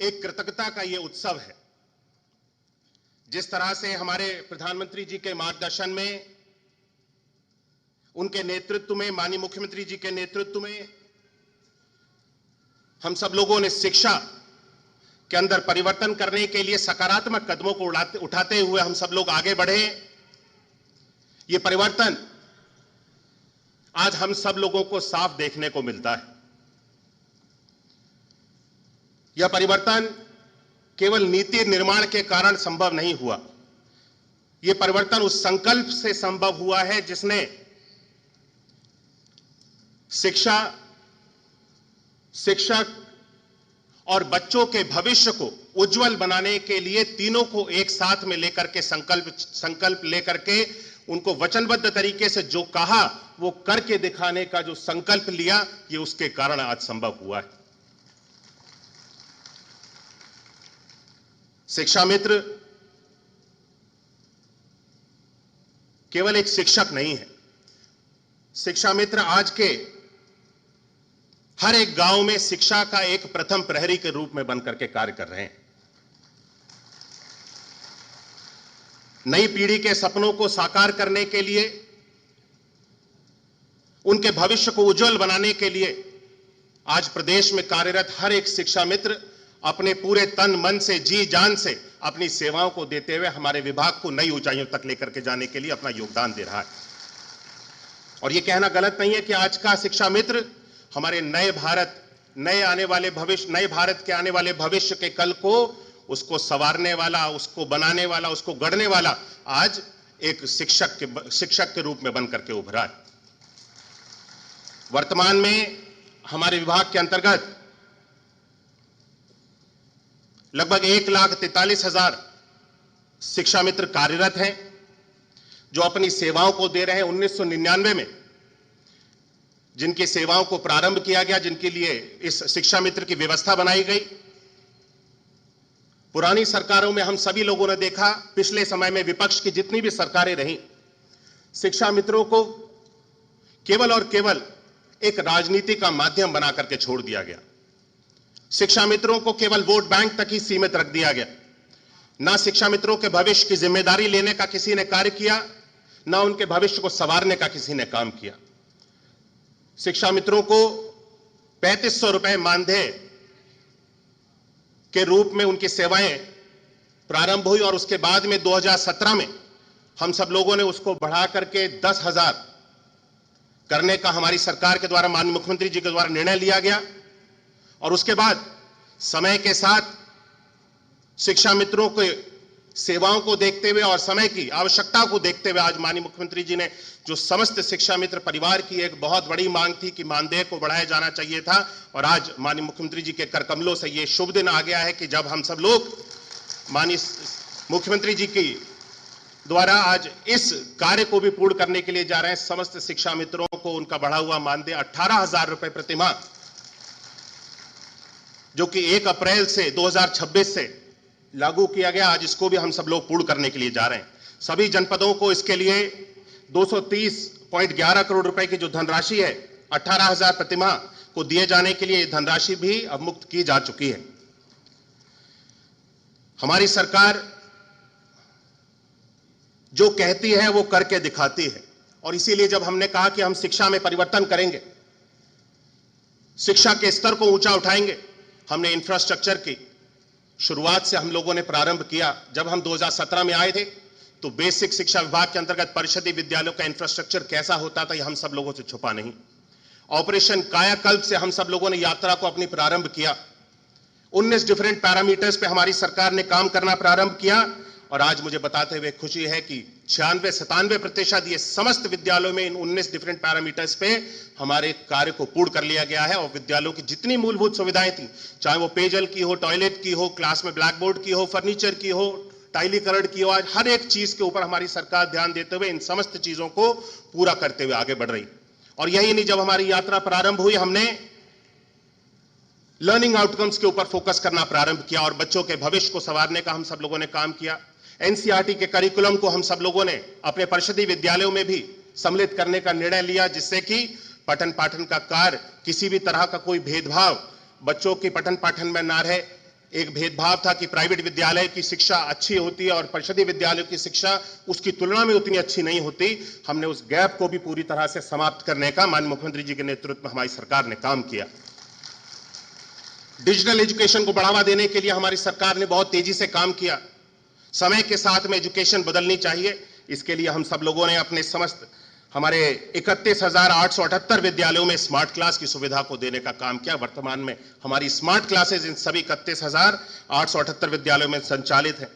एक कृतज्ञता का ये उत्सव है। जिस तरह से हमारे प्रधानमंत्री जी के मार्गदर्शन में, उनके नेतृत्व में, माननीय मुख्यमंत्री जी के नेतृत्व में हम सब लोगों ने शिक्षा के अंदर परिवर्तन करने के लिए सकारात्मक कदमों को उठाते हुए हम सब लोग आगे बढ़े। ये परिवर्तन आज हम सब लोगों को साफ देखने को मिलता है। यह परिवर्तन केवल नीति निर्माण के कारण संभव नहीं हुआ। यह परिवर्तन उस संकल्प से संभव हुआ है जिसने शिक्षा, शिक्षक और बच्चों के भविष्य को उज्जवल बनाने के लिए तीनों को एक साथ में लेकर के संकल्प लेकर के उनको वचनबद्ध तरीके से जो कहा वो करके दिखाने का जो संकल्प लिया, ये उसके कारण आज संभव हुआ है। शिक्षा मित्र केवल एक शिक्षक नहीं है। शिक्षा मित्र आज के हर एक गांव में शिक्षा का एक प्रथम प्रहरी के रूप में बनकर के कार्य कर रहे हैं। नई पीढ़ी के सपनों को साकार करने के लिए, उनके भविष्य को उज्जवल बनाने के लिए आज प्रदेश में कार्यरत हर एक शिक्षा मित्र अपने पूरे तन मन से, जी जान से अपनी सेवाओं को देते हुए हमारे विभाग को नई ऊंचाइयों तक लेकर के जाने के लिए अपना योगदान दे रहा है। और यह कहना गलत नहीं है कि आज का शिक्षा मित्र हमारे नए भारत, नए भारत के आने वाले भविष्य के कल को उसको संवारने वाला, उसको बनाने वाला, उसको गढ़ने वाला आज एक शिक्षक के रूप में बनकर के उभरा है। वर्तमान में हमारे विभाग के अंतर्गत लगभग 1,43,000 शिक्षा मित्र कार्यरत हैं जो अपनी सेवाओं को दे रहे हैं। 1999 में जिनकी सेवाओं को प्रारंभ किया गया, जिनके लिए इस शिक्षा मित्र की व्यवस्था बनाई गई, पुरानी सरकारों में हम सभी लोगों ने देखा, पिछले समय में विपक्ष की जितनी भी सरकारें रहीं, शिक्षा मित्रों को केवल और केवल एक राजनीति का माध्यम बना करके छोड़ दिया गया। शिक्षा मित्रों को केवल वोट बैंक तक ही सीमित रख दिया गया। ना शिक्षा मित्रों के भविष्य की जिम्मेदारी लेने का किसी ने कार्य किया, ना उनके भविष्य को संवारने का किसी ने काम किया। शिक्षा मित्रों को 3500 रुपए मानदेय के रूप में उनकी सेवाएं प्रारंभ हुई और उसके बाद में 2017 में हम सब लोगों ने उसको बढ़ा करके 10,000 करने का हमारी सरकार के द्वारा, माननीय मुख्यमंत्री जी के द्वारा निर्णय लिया गया। और उसके बाद समय के साथ शिक्षा मित्रों के सेवाओं को देखते हुए और समय की आवश्यकता को देखते हुए आज माननीय मुख्यमंत्री जी ने जो समस्त शिक्षा मित्र परिवार की एक बहुत बड़ी मांग थी कि मानदेय को बढ़ाया जाना चाहिए था, और आज माननीय मुख्यमंत्री जी के करकमलों से ये शुभ दिन आ गया है कि जब हम सब लोग माननीय मुख्यमंत्री जी की द्वारा आज इस कार्य को भी पूर्ण करने के लिए जा रहे हैं। समस्त शिक्षा मित्रों को उनका बढ़ा हुआ मानदेय 18,000 रुपए प्रतिमाह, जो कि 1 अप्रैल से 2026 से लागू किया गया, आज इसको भी हम सब लोग पूर्ण करने के लिए जा रहे हैं। सभी जनपदों को इसके लिए 230.11 करोड़ रुपए की जो धनराशि है 18,000 प्रतिमाह को दिए जाने के लिए धनराशि भी अब मुक्त की जा चुकी है। हमारी सरकार जो कहती है वो करके दिखाती है, और इसीलिए जब हमने कहा कि हम शिक्षा में परिवर्तन करेंगे, शिक्षा के स्तर को ऊंचा उठाएंगे, हमने इंफ्रास्ट्रक्चर की शुरुआत से हम लोगों ने प्रारंभ किया। जब हम 2017 में आए थे तो बेसिक शिक्षा विभाग के अंतर्गत परिषदीय विद्यालयों का इंफ्रास्ट्रक्चर कैसा होता था, यह हम सब लोगों से छुपा नहीं। ऑपरेशन कायाकल्प से हम सब लोगों ने यात्रा को अपनी प्रारंभ किया। 19 डिफरेंट पैरामीटर्स पे हमारी सरकार ने काम करना प्रारंभ किया, और आज मुझे बताते हुए खुशी है कि 96-97% ये समस्त विद्यालयों में इन 19 डिफरेंट पैरामीटर्स पे हमारे कार्य को पूर्ण कर लिया गया है। और विद्यालयों की जितनी मूलभूत सुविधाएं थी, चाहे वो पेयजल की हो, टॉयलेट की हो, क्लास में ब्लैक बोर्ड की हो, फर्नीचर की हो, टाइलीकरण की हो, आज हर एक चीज के ऊपर हमारी सरकार ध्यान देते हुए इन समस्त चीजों को पूरा करते हुए आगे बढ़ रही। और यही नहीं, जब हमारी यात्रा प्रारंभ हुई हमने लर्निंग आउटकम्स के ऊपर फोकस करना प्रारंभ किया और बच्चों के भविष्य को संवारने का हम सब लोगों ने काम किया। एनसीईआरटी के करिकुलम को हम सब लोगों ने अपने परिषदीय विद्यालयों में भी सम्मिलित करने का निर्णय लिया, जिससे कि पठन पाठन का कार्य, किसी भी तरह का कोई भेदभाव बच्चों के पठन पाठन में ना रहे, एक भेदभाव था कि प्राइवेट विद्यालय की शिक्षा अच्छी होती है और परिषदीय विद्यालयों की शिक्षा उसकी तुलना में उतनी अच्छी नहीं होती। हमने उस गैप को भी पूरी तरह से समाप्त करने का माननीय मुख्यमंत्री जी के नेतृत्व में हमारी सरकार ने काम किया। डिजिटल एजुकेशन को बढ़ावा देने के लिए हमारी सरकार ने बहुत तेजी से काम किया। समय के साथ में एजुकेशन बदलनी चाहिए, इसके लिए हम सब लोगों ने अपने समस्त हमारे 31,878 विद्यालयों में स्मार्ट क्लास की सुविधा को देने का काम किया। वर्तमान में हमारी स्मार्ट क्लासेज इन सभी 31,878 विद्यालयों में संचालित है।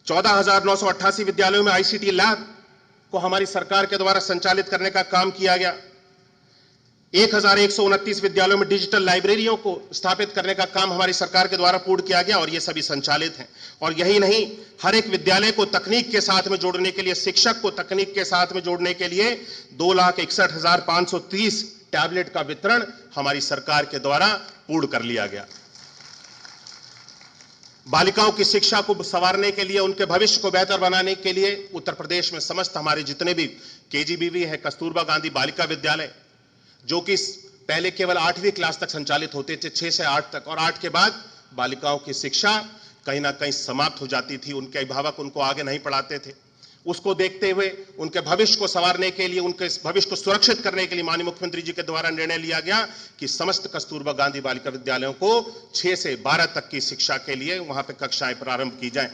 14,988 विद्यालयों में आईसीटी लैब को हमारी सरकार के द्वारा संचालित करने का काम किया गया। 1,129 विद्यालयों में डिजिटल लाइब्रेरियों को स्थापित करने का काम हमारी सरकार के द्वारा पूर्ण किया गया और ये सभी संचालित हैं। और यही नहीं, हर एक विद्यालय को तकनीक के साथ में जोड़ने के लिए, शिक्षक को तकनीक के साथ में जोड़ने के लिए 2,61,530 टैबलेट का वितरण हमारी सरकार के द्वारा पूर्ण कर लिया गया। बालिकाओं की शिक्षा को संवारने के लिए, उनके भविष्य को बेहतर बनाने के लिए उत्तर प्रदेश में समस्त हमारे जितने भी केजीबीवी है, कस्तूरबा गांधी बालिका विद्यालय, जो कि पहले केवल 8वीं क्लास तक संचालित होते थे, 6 से 8 तक, और 8 के बाद बालिकाओं की शिक्षा कहीं ना कहीं समाप्त हो जाती थी। उनके अभिभावक उनको आगे नहीं पढ़ाते थे। उसको देखते हुए उनके भविष्य को संवारने के लिए, उनके भविष्य को सुरक्षित करने के लिए माननीय मुख्यमंत्री जी के द्वारा निर्णय लिया गया कि समस्त कस्तूरबा गांधी बालिका विद्यालयों को 6 से 12 तक की शिक्षा के लिए वहां पर कक्षाएं प्रारंभ की जाए।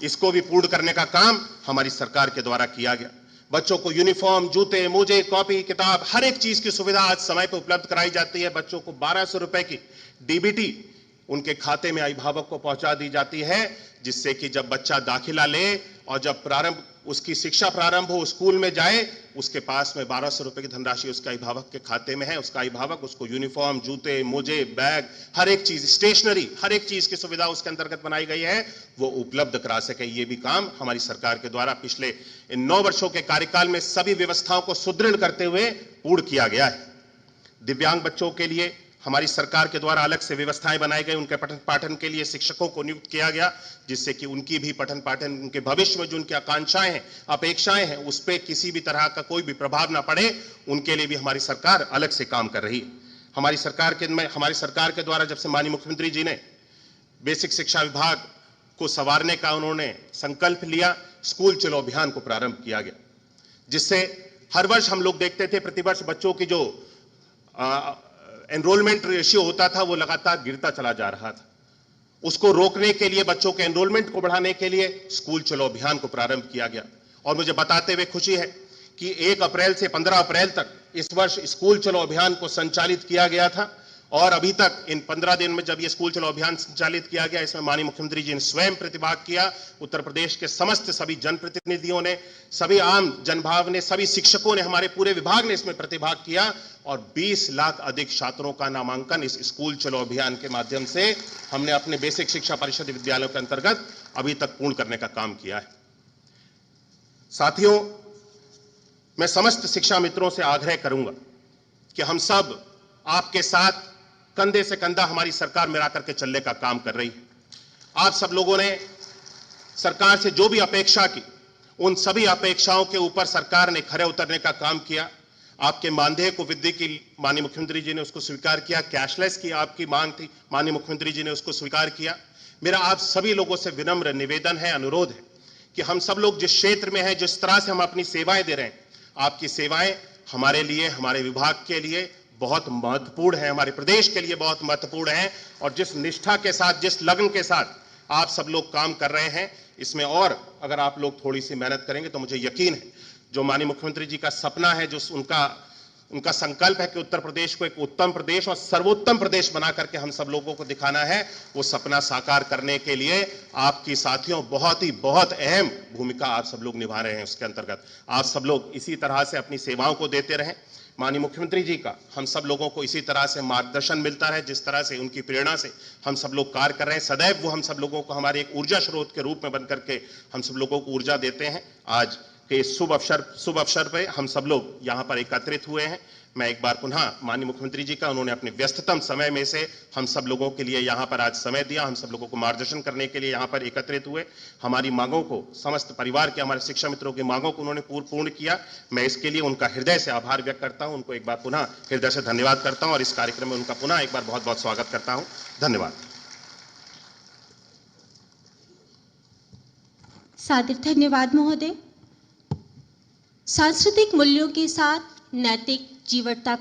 इसको भी पूर्ण करने का काम हमारी सरकार के द्वारा किया गया। बच्चों को यूनिफॉर्म, जूते, मोजे, कॉपी, किताब, हर एक चीज की सुविधा आज समय पर उपलब्ध कराई जाती है। बच्चों को 1200 रुपए की डीबीटी उनके खाते में अभिभावक को पहुंचा दी जाती है, जिससे कि जब बच्चा दाखिला ले और जब उसकी शिक्षा प्रारंभ हो, स्कूल में जाए, उसके पास में 1200 रुपए की धनराशि उसके अभिभावक के खाते में है। उसका अभिभावक उसको यूनिफॉर्म, जूते, मोजे, बैग, हर एक चीज, स्टेशनरी, हर एक चीज की सुविधा उसके अंतर्गत बनाई गई है, वो उपलब्ध करा सके। ये भी काम हमारी सरकार के द्वारा पिछले इन 9 वर्षों के कार्यकाल में सभी व्यवस्थाओं को सुदृढ़ करते हुए पूर्ण किया गया है। दिव्यांग बच्चों के लिए हमारी सरकार के द्वारा अलग से व्यवस्थाएं बनाई गई। उनके पठन पाठन के लिए शिक्षकों को नियुक्त किया गया, जिससे कि उनकी भी पठन पाठन, उनके भविष्य में जो उनकी आकांक्षाएं हैं, अपेक्षाएं हैं, उस पर किसी भी तरह का कोई भी प्रभाव ना पड़े, उनके लिए भी हमारी सरकार अलग से काम कर रही है। हमारी सरकार के द्वारा जब से माननीय मुख्यमंत्री जी ने बेसिक शिक्षा विभाग को संवारने का उन्होंने संकल्प लिया, स्कूल चलो अभियान को प्रारंभ किया गया, जिससे हर वर्ष हम लोग देखते थे प्रतिवर्ष बच्चों की जो एनरोलमेंट रेशियो होता था वो लगातार गिरता चला जा रहा था। उसको रोकने के लिए, बच्चों के एनरोलमेंट को बढ़ाने के लिए स्कूल चलो अभियान को प्रारंभ किया गया। और मुझे बताते हुए खुशी है कि 1 अप्रैल से 15 अप्रैल तक इस वर्ष स्कूल चलो अभियान को संचालित किया गया था। और अभी तक इन 15 दिन में जब ये स्कूल चलो अभियान संचालित किया गया, इसमें माननीय मुख्यमंत्री जी ने स्वयं प्रतिभाग किया। उत्तर प्रदेश के समस्त सभी जनप्रतिनिधियों ने, सभी आम जनभाव ने, सभी शिक्षकों ने, हमारे पूरे विभाग ने इसमें प्रतिभाग किया और 20 लाख अधिक छात्रों का नामांकन इस स्कूल चलो अभियान के माध्यम से हमने अपने बेसिक शिक्षा परिषद विद्यालयों के अंतर्गत अभी तक पूर्ण करने का काम किया है। साथियों, मैं समस्त शिक्षा मित्रों से आग्रह करूंगा कि हम सब आपके साथ कंधे से कंधा हमारी सरकार मिला करके चलने का काम कर रही है। आप सब लोगों ने सरकार से जो भी अपेक्षा की, उन सभी अपेक्षाओं के ऊपर सरकार ने खरे उतरने का काम किया। आपके मानदेय को वृद्धि की माननीय मुख्यमंत्री जी ने उसको स्वीकार किया। कैशलेस की आपकी मांग थी, माननीय मुख्यमंत्री जी ने उसको स्वीकार किया। मेरा आप सभी लोगों से विनम्र निवेदन है, अनुरोध है कि हम सब लोग जिस क्षेत्र में हैं, जिस तरह से हम अपनी सेवाएं दे रहे हैं, आपकी सेवाएं हमारे लिए, हमारे विभाग के लिए बहुत महत्वपूर्ण है, हमारे प्रदेश के लिए बहुत महत्वपूर्ण है। और जिस निष्ठा के साथ, जिस लगन के साथ आप सब लोग काम कर रहे हैं, इसमें और अगर आप लोग थोड़ी सी मेहनत करेंगे तो मुझे यकीन है, जो माननीय मुख्यमंत्री जी का सपना है, जो उनका संकल्प है कि उत्तर प्रदेश को एक उत्तम प्रदेश और सर्वोत्तम प्रदेश बना करके हम सब लोगों को दिखाना है, वो सपना साकार करने के लिए आपकी साथियों बहुत अहम भूमिका आप सब लोग निभा रहे हैं। उसके अंतर्गत आप सब लोग इसी तरह से अपनी सेवाओं को देते रहें। माननीय मुख्यमंत्री जी का हम सब लोगों को इसी तरह से मार्गदर्शन मिलता है, जिस तरह से उनकी प्रेरणा से हम सब लोग कार्य कर रहे हैं। सदैव वो हम सब लोगों को हमारे एक ऊर्जा स्रोत के रूप में बनकर के हम सब लोगों को ऊर्जा देते हैं। आज के शुभ अवसर पे हम सब लोग यहाँ पर एकत्रित हुए हैं। मैं एक बार पुनः माननीय मुख्यमंत्री जी का, उन्होंने अपने व्यस्ततम समय में से हम सब लोगों के लिए यहाँ पर आज समय दिया, हम सब लोगों को मार्गदर्शन करने के लिए यहाँ पर एकत्रित हुए। हमारी मांगों को, समस्त परिवार के, हमारे शिक्षा मित्रों की मांगों को उन्होंने पूर्ण किया। मैं इसके लिए उनका हृदय से आभार व्यक्त करता हूँ, उनको एक बार पुनः हृदय से धन्यवाद करता हूँ और इस कार्यक्रम में उनका पुनः एक बार बहुत बहुत स्वागत करता हूँ। धन्यवाद। सादर धन्यवाद महोदय। सांस्कृतिक मूल्यों के साथ नैतिक जीवटता